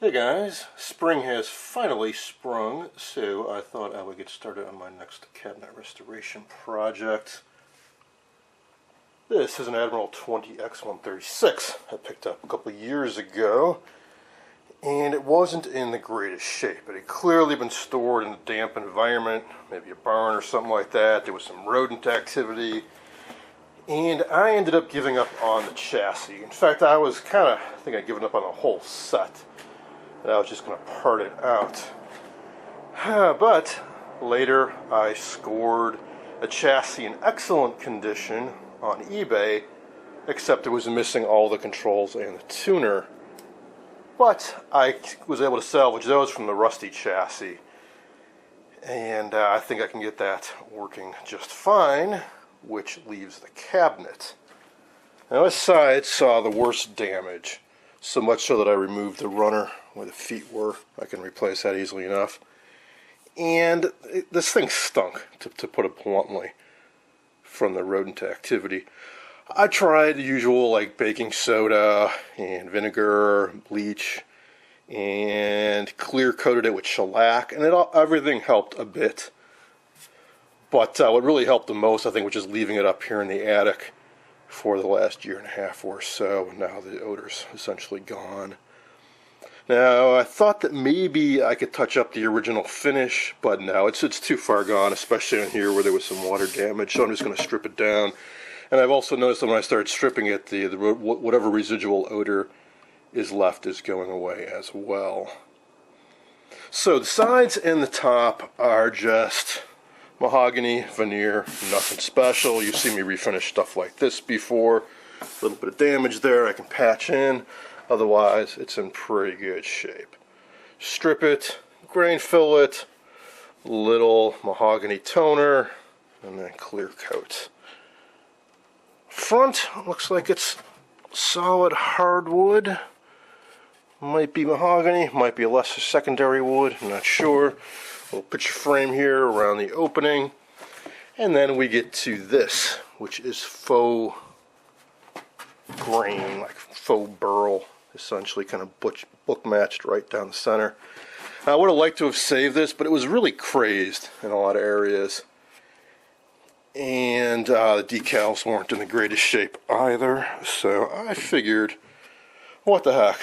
Hey guys, spring has finally sprung, so I thought I would get started on my next cabinet restoration project. This is an Admiral 20X136 I picked up a couple years ago, and it wasn't in the greatest shape. It had clearly been stored in a damp environment, maybe a barn or something like that. There was some rodent activity, and I ended up giving up on the chassis. In fact, I think I'd given up on the whole set. And I was just going to part it out. But later I scored a chassis in excellent condition on eBay, except it was missing all the controls and the tuner. But I was able to salvage those from the rusty chassis. And I think I can get that working just fine, which leaves the cabinet. Now this side saw the worst damage. So much so that I removed the runner where the feet were. I can replace that easily enough. And this thing stunk, to put it bluntly, from the rodent activity. I tried the usual, like baking soda and vinegar, bleach, and clear coated it with shellac, and everything helped a bit. But what really helped the most, I think, was just leaving it up here in the attic for the last year and a half or so. Now the odor's essentially gone. Now I thought that maybe I could touch up the original finish, but no, it's too far gone, especially in here where there was some water damage, so I'm just going to strip it down. And I've also noticed that when I started stripping it, whatever residual odor is left is going away as well. So the sides and the top are just mahogany, veneer, nothing special. You've seen me refinish stuff like this before. A little bit of damage there I can patch in. Otherwise, it's in pretty good shape. Strip it, grain fill it, little mahogany toner, and then clear coat. Front looks like it's solid hardwood. Might be mahogany, might be a lesser secondary wood, I'm not sure. Little picture frame here around the opening, and then we get to this, which is faux grain, like faux burl, essentially, kind of book matched right down the center. I would have liked to have saved this, but it was really crazed in a lot of areas, and the decals weren't in the greatest shape either, so I figured, what the heck,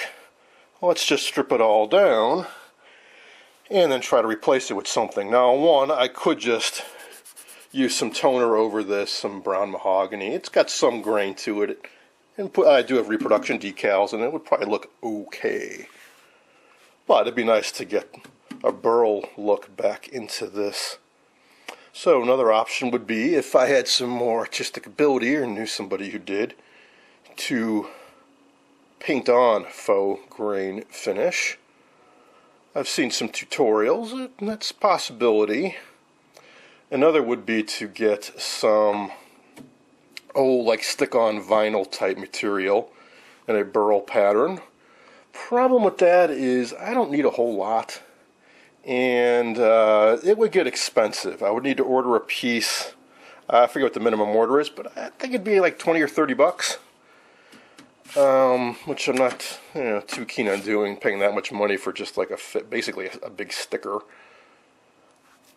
let's just strip it all down and then try to replace it with something. Now, one, I could just use some toner over this, some brown mahogany. It's got some grain to it, and I do have reproduction decals, and it would probably look okay. But it'd be nice to get a burl look back into this. So another option would be, if I had some more artistic ability or knew somebody who did, to paint on faux grain finish. I've seen some tutorials, and that's a possibility. Another would be to get some, like stick-on vinyl type material in a burl pattern. Problem with that is I don't need a whole lot, and it would get expensive. I would need to order a piece. I forget what the minimum order is, but I think it'd be like 20 or 30 bucks. Which I'm not, too keen on doing, paying that much money for just like basically a big sticker.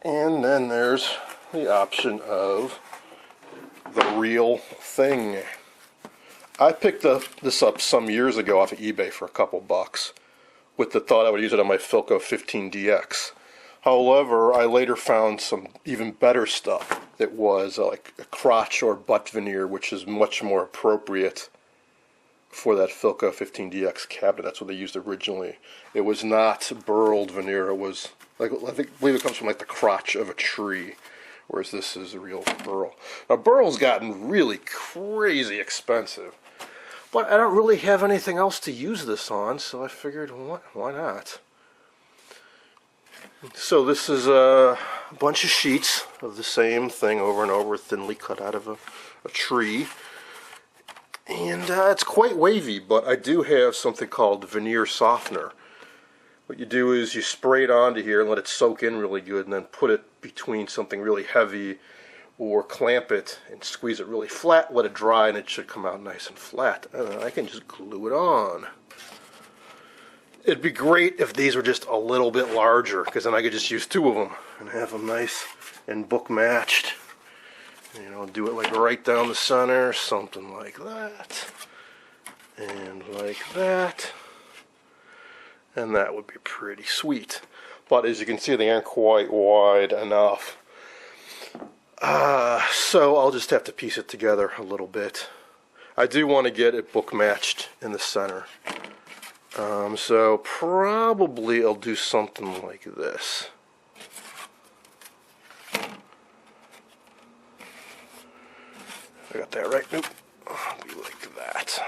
And then there's the option of the real thing. I picked this up some years ago off of eBay for a couple bucks, with the thought I would use it on my Philco 15DX. However, I later found some even better stuff that was like a crotch or butt veneer, which is much more appropriate for that Philco 15DX cabinet. That's what they used originally. It was not burled veneer. It was like, I believe it comes from like the crotch of a tree, whereas this is a real burl. Now burl's gotten really crazy expensive, but I don't really have anything else to use this on, so I figured, why not? So this is a bunch of sheets of the same thing over and over, thinly cut out of a tree. And it's quite wavy, but I do have something called veneer softener. What you do is you spray it onto here and let it soak in really good, and then put it between something really heavy, or clamp it and squeeze it really flat, let it dry, and it should come out nice and flat. And then I can just glue it on. It'd be great if these were just a little bit larger, because then I could just use 2 of them and have them nice and book matched. You know, do it like right down the center, something like that, and like that, and that would be pretty sweet. But as you can see, they aren't quite wide enough. So I'll just have to piece it together a little bit. I do want to get it book matched in the center. So probably I'll do something like this. I got that right? Nope. I'll be like that.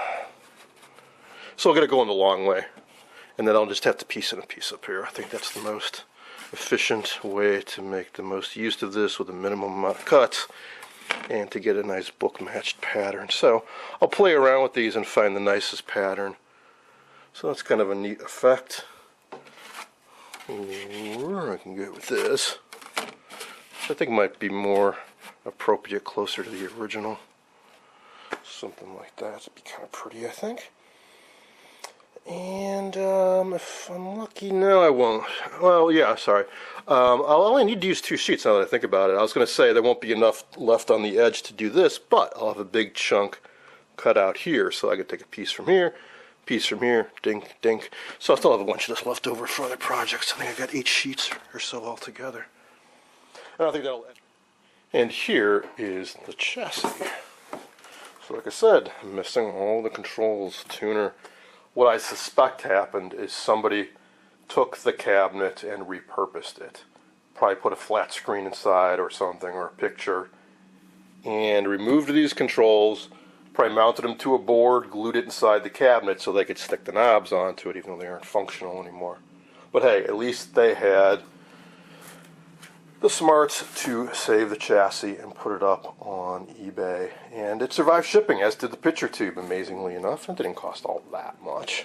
So I'm going to go in the long way. And then I'll just have to piece in a piece up here. I think that's the most efficient way to make the most use of this with a minimum amount of cuts and to get a nice book matched pattern. So I'll play around with these and find the nicest pattern. So that's kind of a neat effect. Or I can go with this, which I think might be more appropriate, closer to the original. Something like that would be kind of pretty, I think. And if I'm lucky, no, I won't. Well, yeah, sorry. I'll only need to use 2 sheets now that I think about it. I was going to say there won't be enough left on the edge to do this, but I'll have a big chunk cut out here, so I could take a piece from here, piece from here, dink, dink. So I still have a bunch of this left over for other projects. I think I got 8 sheets or so altogether. And I think that'll end. And here is the chassis. So like I said, I'm missing all the controls, tuner. What I suspect happened is somebody took the cabinet and repurposed it. Probably put a flat screen inside or something, or a picture, and removed these controls, probably mounted them to a board, glued it inside the cabinet so they could stick the knobs onto it even though they aren't functional anymore. But hey, at least they had the smarts to save the chassis and put it up on eBay. And it survived shipping, as did the picture tube, amazingly enough. It didn't cost all that much.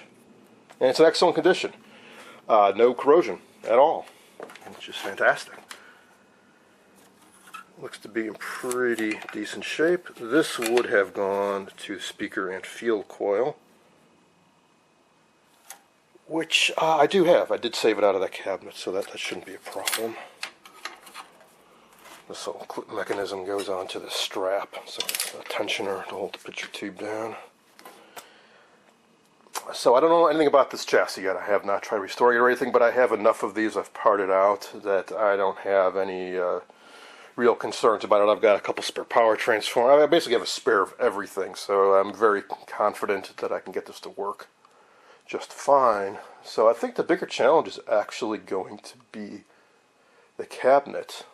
And it's in excellent condition. No corrosion at all. It's just fantastic. Looks to be in pretty decent shape. This would have gone to speaker and field coil, which I do have. I did save it out of that cabinet, so that shouldn't be a problem. This little clip mechanism goes onto the strap, so it's a tensioner to hold the picture tube down. So I don't know anything about this chassis yet. I have not tried restoring it or anything, but I have enough of these I've parted out that I don't have any real concerns about it. I've got a couple spare power transformers. I basically have a spare of everything, so I'm very confident that I can get this to work just fine. So I think the bigger challenge is actually going to be the cabinet.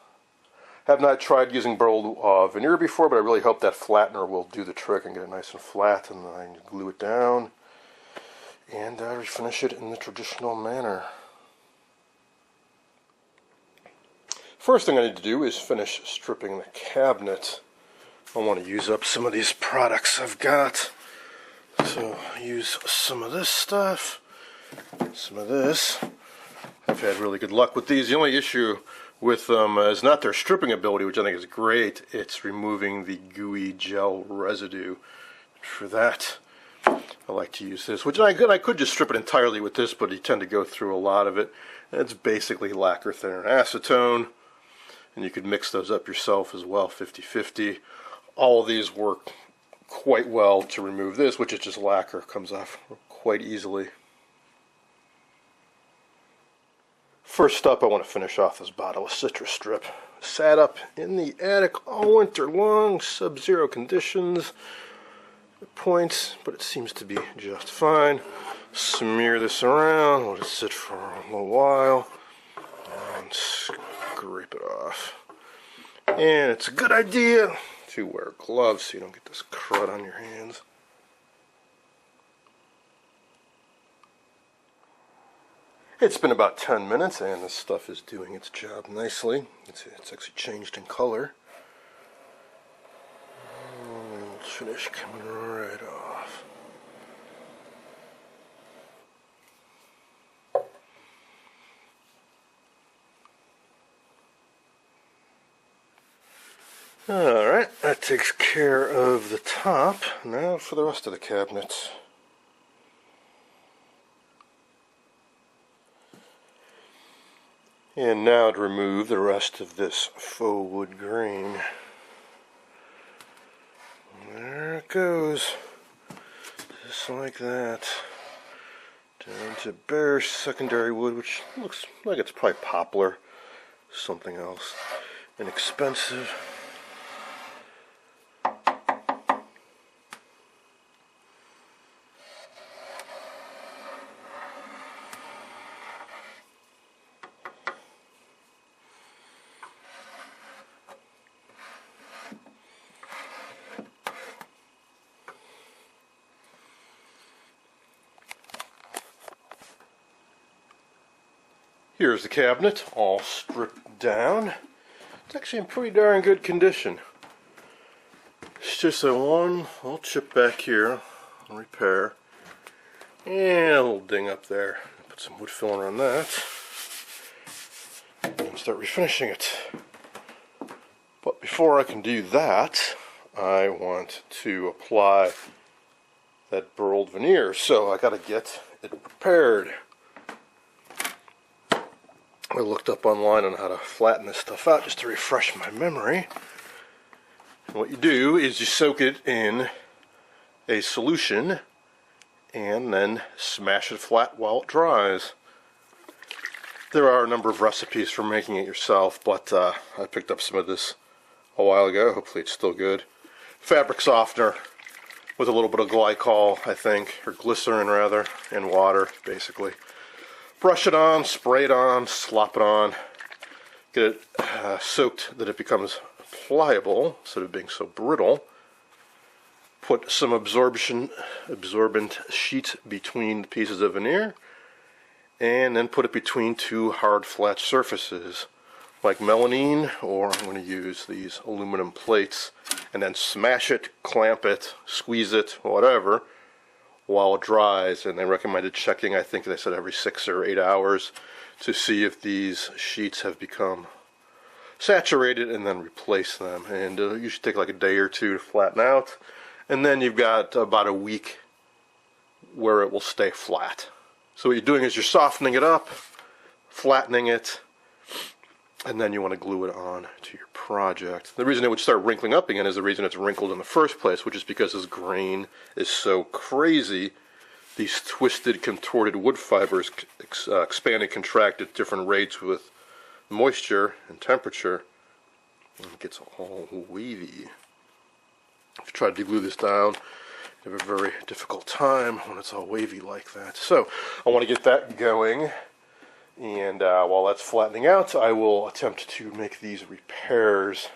Have not tried using burl veneer before, but I really hope that flattener will do the trick and get it nice and flat, and then I glue it down and refinish it in the traditional manner. First thing I need to do is finish stripping the cabinet. I want to use up some of these products I've got. So use some of this stuff, some of this. I've had really good luck with these. The only issue with them is not their stripping ability, which I think is great. It's removing the gooey gel residue. For that, I like to use this, which I could just strip it entirely with this, but you tend to go through a lot of it. And it's basically lacquer thinner and acetone, and you could mix those up yourself as well, 50-50. All of these work quite well to remove this, which is just lacquer. Comes off quite easily. First up, I want to finish off this bottle of citrus strip. Sat up in the attic all winter long, sub-zero conditions at points, but it seems to be just fine. Smear this around, let it sit for a little while, and scrape it off. And it's a good idea to wear gloves so you don't get this crud on your hands. It's been about 10 minutes and this stuff is doing its job nicely. It's actually changed in color. And finish coming right off. Alright, that takes care of the top. Now for the rest of the cabinet. And now to remove the rest of this faux wood grain. There it goes. Just like that. Down to bare secondary wood, which looks like it's probably poplar. Something else. Inexpensive. Here's the cabinet, all stripped down. It's actually in pretty darn good condition. It's just a one little chip back here, repair, and a little ding up there. Put some wood filler on that, and start refinishing it. But before I can do that, I want to apply that burled veneer, so I gotta get it prepared. I looked up online on how to flatten this stuff out just to refresh my memory. And what you do is you soak it in a solution and then smash it flat while it dries. There are a number of recipes for making it yourself, but I picked up some of this a while ago. Hopefully it's still good. Fabric softener with a little bit of glycol, I think, or glycerin rather, and water basically. Brush it on, spray it on, slop it on, get it soaked that it becomes pliable instead of being so brittle. Put some absorbent sheet between the pieces of veneer, and then put it between two hard flat surfaces like melamine, or I'm going to use these aluminum plates, and then smash it, clamp it, squeeze it, whatever, while it dries. And they recommended checking, I think they said every 6 or 8 hours, to see if these sheets have become saturated, and then replace them. And you should take like a day or two to flatten out, and then you've got about a week where it will stay flat. So what you're doing is you're softening it up, flattening it, and then you want to glue it on to your project. The reason it would start wrinkling up again is the reason it's wrinkled in the first place, which is because this grain is so crazy. These twisted, contorted wood fibers expand and contract at different rates with moisture and temperature, and it gets all wavy. If you try to glue this down, you have a very difficult time when it's all wavy like that. So I want to get that going. And while that's flattening out, I will attempt to make these repairs.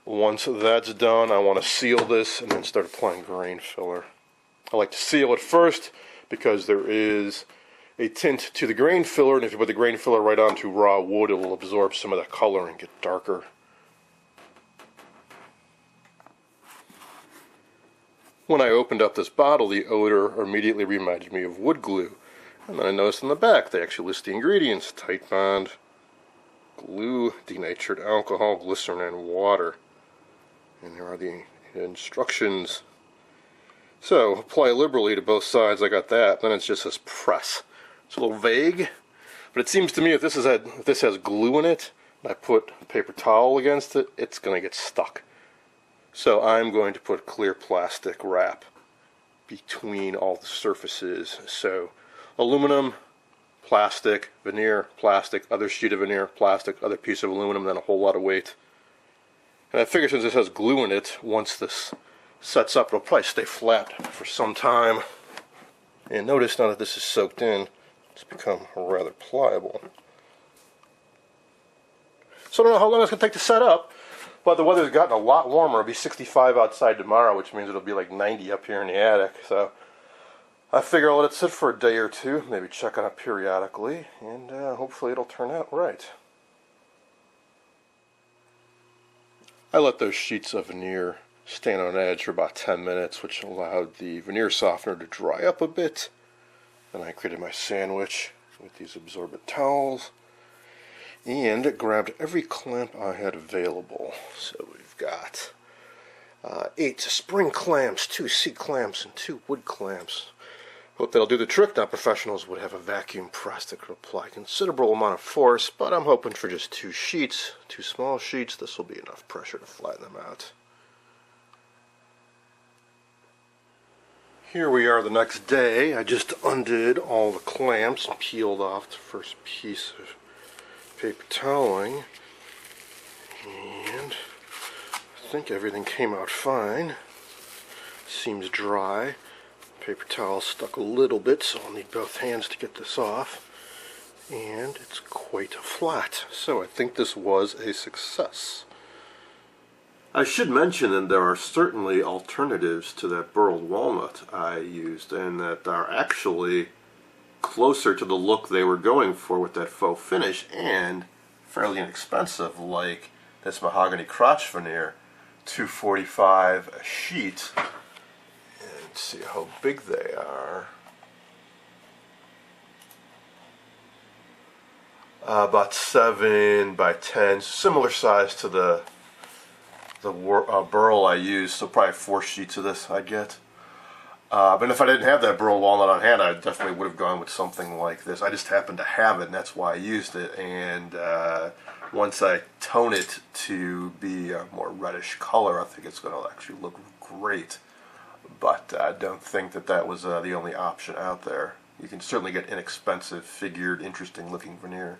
Once that's done, I want to seal this and then start applying grain filler. I like to seal it first because there is a tint to the grain filler, and if you put the grain filler right onto raw wood, it will absorb some of that color and get darker. When I opened up this bottle, the odor immediately reminded me of wood glue. And then I noticed on the back, they actually list the ingredients: tight bond, glue, denatured alcohol, glycerin, and water. And there are the instructions. So, apply liberally to both sides. I got that. Then it's just this press. It's a little vague, but it seems to me if this has glue in it, and I put a paper towel against it, it's going to get stuck. So I'm going to put clear plastic wrap between all the surfaces. So aluminum, plastic, veneer, plastic, other sheet of veneer, plastic, other piece of aluminum, then a whole lot of weight. And I figure since this has glue in it, once this sets up, it'll probably stay flat for some time. And notice now that this is soaked in, it's become rather pliable. So I don't know how long it's going to take to set up, but the weather's gotten a lot warmer. It'll be 65 outside tomorrow, which means it'll be like 90 up here in the attic. So I figure I'll let it sit for a day or two, maybe check on it periodically, and hopefully it'll turn out right. I let those sheets of veneer stand on edge for about 10 minutes, which allowed the veneer softener to dry up a bit. Then I created my sandwich with these absorbent towels, and grabbed every clamp I had available. So we've got 8 spring clamps, 2 C clamps, and 2 wood clamps. Hope that'll do the trick. Now professionals would have a vacuum press that could apply considerable amount of force, but I'm hoping for just 2 sheets, 2 small sheets. This will be enough pressure to flatten them out. Here we are the next day. I just undid all the clamps and peeled off the first piece of paper toweling, and I think everything came out fine. Seems dry. Paper towel stuck a little bit, so I'll need both hands to get this off, and it's quite flat, so I think this was a success. I should mention that there are certainly alternatives to that burled walnut I used, and that are actually closer to the look they were going for with that faux finish, and fairly inexpensive, like this mahogany crotch veneer, $2.45 a sheet. And see how big they are. About 7 by 10, similar size to the burl I used, so probably 4 sheets of this I'd get. But if I didn't have that burl walnut on hand, I definitely would have gone with something like this. I just happened to have it, and that's why I used it. And once I tone it to be a more reddish color, I think it's going to actually look great. But I don't think that that was the only option out there. You can certainly get inexpensive, figured, interesting looking veneer.